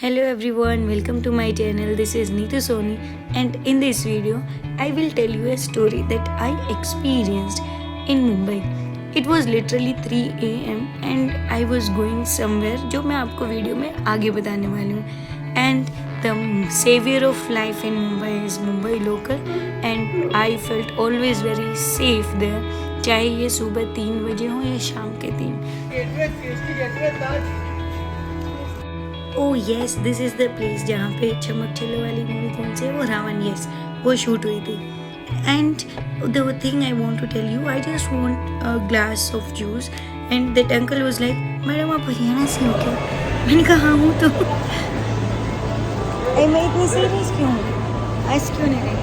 Hello everyone, welcome to my channel. This is Neetu Soni, and in this video I will tell you a story that I experienced in Mumbai. It was literally 3 a.m. and I was going somewhere जो मैं आपको video में आगे बताने वाली हूँ. And the savior of life in Mumbai is Mumbai local, and I felt always very safe there. चाहे ये सुबह 3 बजे हो या शाम के 3. Oh yes, this is the place जहाँ पे चमक चलो वाली मूवी कौन सी है वो रावण, यस वो शूट हुई थी. And the thing I want to tell you, I just want a glass of juice and that uncle was like, madam आप हरियाणा से हो क्या? मैंने कहा हाँ हूँ. तो मैं इतनी सीरियस क्यों हूँ, आज क्यों नहीं रही?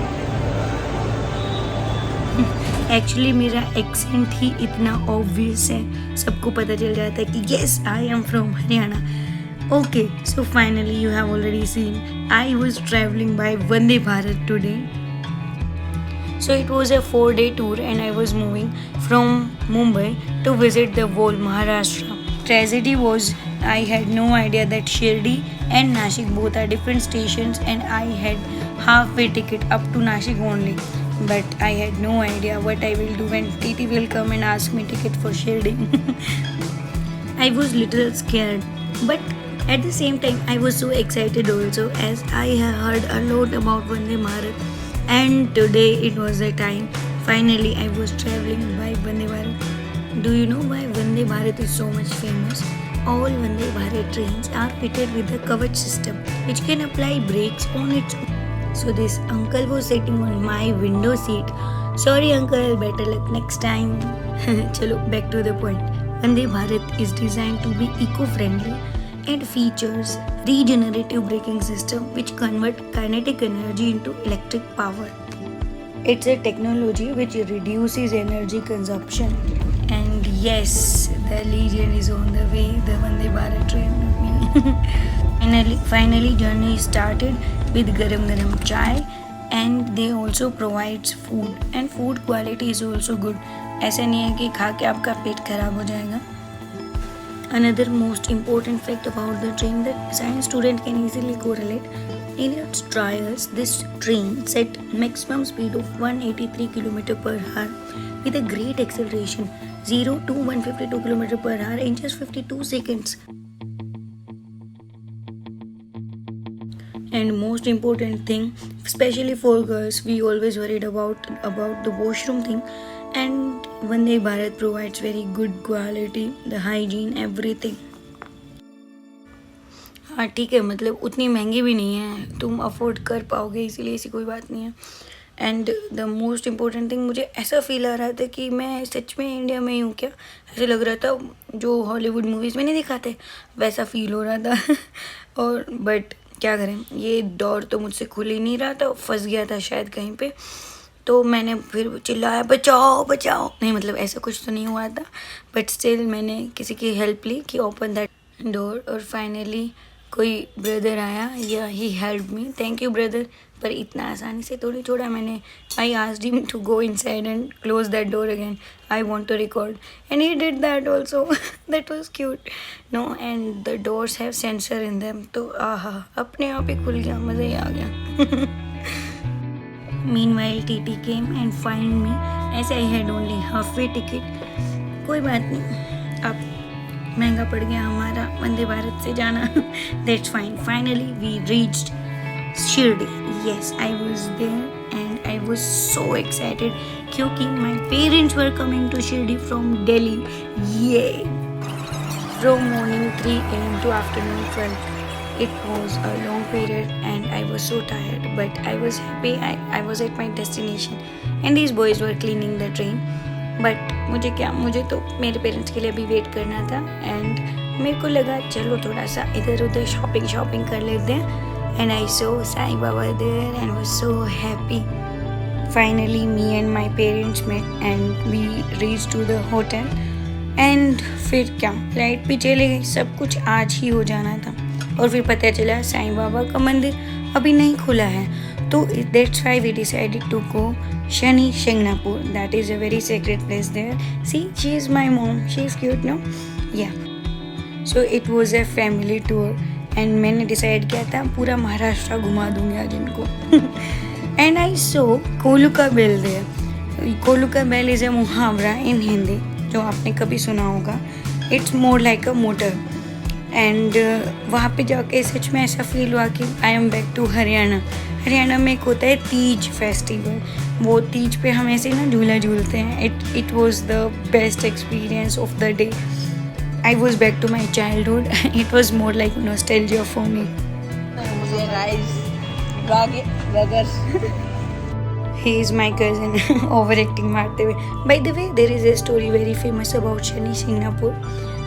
एक्चुअली मेरा एक्सेंट ही इतना ऑब्वियस है, सबको पता चल जाता है कि yes I am from Haryana. Okay, so finally you have already seen I was traveling by Vande Bharat today. So it was a 4-day tour and I was moving from Mumbai to visit the whole Maharashtra. Tragedy was I had no idea that Shirdi and Nashik both are different stations, and I had half-way ticket up to Nashik only. But I had no idea what I will do when TT will come and ask me ticket for Shirdi. I was little scared, but at the same time, I was so excited also, as I have heard a lot about Vande Bharat, and today it was the time. Finally, I was traveling by Vande Bharat. Do you know why Vande Bharat is so much famous? All Vande Bharat trains are fitted with a Kavach system, which can apply brakes on its own. So this uncle was sitting on my window seat. Sorry uncle, better luck next time. Chalo, back to the point. Vande Bharat is designed to be eco-friendly and features regenerative braking system which convert kinetic energy into electric power. It's a technology which reduces energy consumption. And yes, the Legion is on the way, the Vande Bharat train with me. Finally journey started with garam chai, and they also provides food, and food quality is also good. ऐसा नहीं है कि खा के आपका पेट खराब हो जाएगा. Another most important fact about the train that science student can easily correlate. In its trials, this train set maximum speed of 183 km per hour with a great acceleration 0 to 152 km per hour in just 52 seconds. And most important thing, especially for girls, we always worried about the washroom thing. And Vande Bharat provides very good quality, the hygiene, everything. हाँ ठीक है, मतलब उतनी महंगी भी नहीं है, तुम अफोर्ड कर पाओगे, इसीलिए ऐसी कोई बात नहीं है. And the most important thing, मुझे ऐसा फील आ रहा था कि मैं सच में इंडिया में ही हूँ क्या. ऐसे लग रहा था जो हॉलीवुड मूवीज़ में नहीं दिखाते वैसा फील हो रहा था. और बट क्या करें, ये डोर तो मुझसे खुल ही नहीं रहा था, फंस गया था शायद कहीं पे. तो मैंने फिर चिल्लाया बचाओ बचाओ, नहीं मतलब ऐसा कुछ तो नहीं हुआ था, बट स्टिल मैंने किसी की हेल्प ली कि ओपन दैट डोर. और फाइनली कोई ब्रदर आया, yeah he help me, thank you brother. पर इतना आसानी से थोड़ी छोड़ा मैंने. I asked him to go inside and close that door again. I want to record and he did that also. That was cute no. And the doors have sensor in them, तो आहा अपने आप ही खुल गया, मज़ा ही आ गया. Meanwhile, TT came and found me as I had only halfway ticket. कोई बात नहीं, अब महंगा पड़ गया हमारा वंदे भारत से जाना. That's fine. Finally, we reached Shirdi. Yes, I was there and I was so excited क्योंकि my parents were coming to Shirdi from Delhi. Yay! From morning 3 a.m. to afternoon 12. It was a long period and I was so tired, but I was happy. I was at my destination and these boys were cleaning the train. But मुझे तो मेरे parents के लिए भी wait करना था, and मेरे को लगा चलो थोड़ा सा इधर उधर शॉपिंग कर लेते हैं. And I saw Sai Baba there and was so happy. Finally me and my parents met and we reach to the hotel. एंड फिर क्या, फ्लाइट भी चले गई, सब कुछ आज ही हो जाना था. और फिर पता चला साईं बाबा का मंदिर अभी नहीं खुला है, तो that's why we decided to go Shani Shingnapur. That is a very secret place there. See, she is my mom, she is cute no. Yeah, so it was a family tour and मैंने डिसाइड किया था पूरा महाराष्ट्र घुमा दूंगी आज इनको. And I saw कोलुका बेल देयर. कोलुका बेल इज़ अ मुहावरा इन हिंदी जो आपने कभी सुना होगा. It's more like a motor. And वहाँ पे जाके सच में ऐसा फील हुआ कि I am back to Haryana. Haryana में एक होता है तीज फेस्टिवल. वो तीज पे हम ऐसे ना झूला झूलते हैं. It was the best experience of the day. I was back to my childhood. It was more like nostalgia for me. मुझे राइस He is my cousin. Over acting मारते हुए. By the way there is a story very famous about Shani Shingnapur.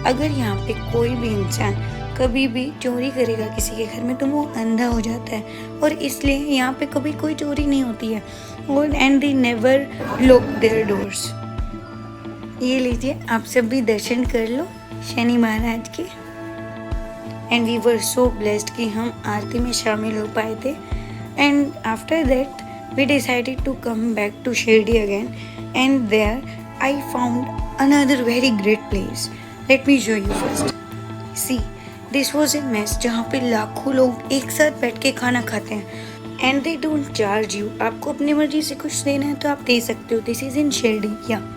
अगर यहाँ पे कोई भी इंसान कभी भी चोरी करेगा किसी के घर में तो वो अंधा हो जाता है. और इसलिए यहाँ पे कभी कोई चोरी नहीं होती है. और and they never lock their doors. ये लीजिए आप सब भी दर्शन कर लो शनि महाराज के. And we were so blessed कि हम आरती में शामिल हो पाए थे. And after that we decided to come back to Shirdi again, and there I found another very great place. Let me show you first. See, this was a mess जहाँ पे लाखों लोग एक साथ बैठ के खाना खाते हैं. And they don't charge you. आपको अपनी मर्जी से कुछ देना है तो आप दे सकते हो. This is in Shirdi, yeah.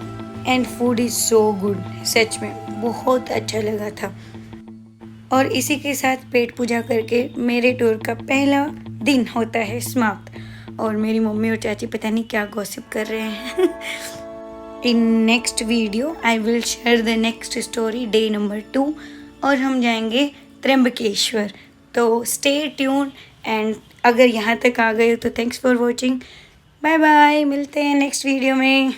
And food is so good. सच में बहुत अच्छा लगा था. और इसी के साथ पेट पूजा करके मेरे टूर का पहला दिन होता है समाप्त. और मेरी मम्मी और चाची पता नहीं क्या गॉसिप कर रहे हैं. In next video I will share the next story day number 2 और हम जाएंगे त्र्यंबकेश्वर. तो स्टे ट्यून. एंड अगर यहाँ तक आ गए हो तो thanks for watching. Bye bye. मिलते हैं नेक्स्ट वीडियो में.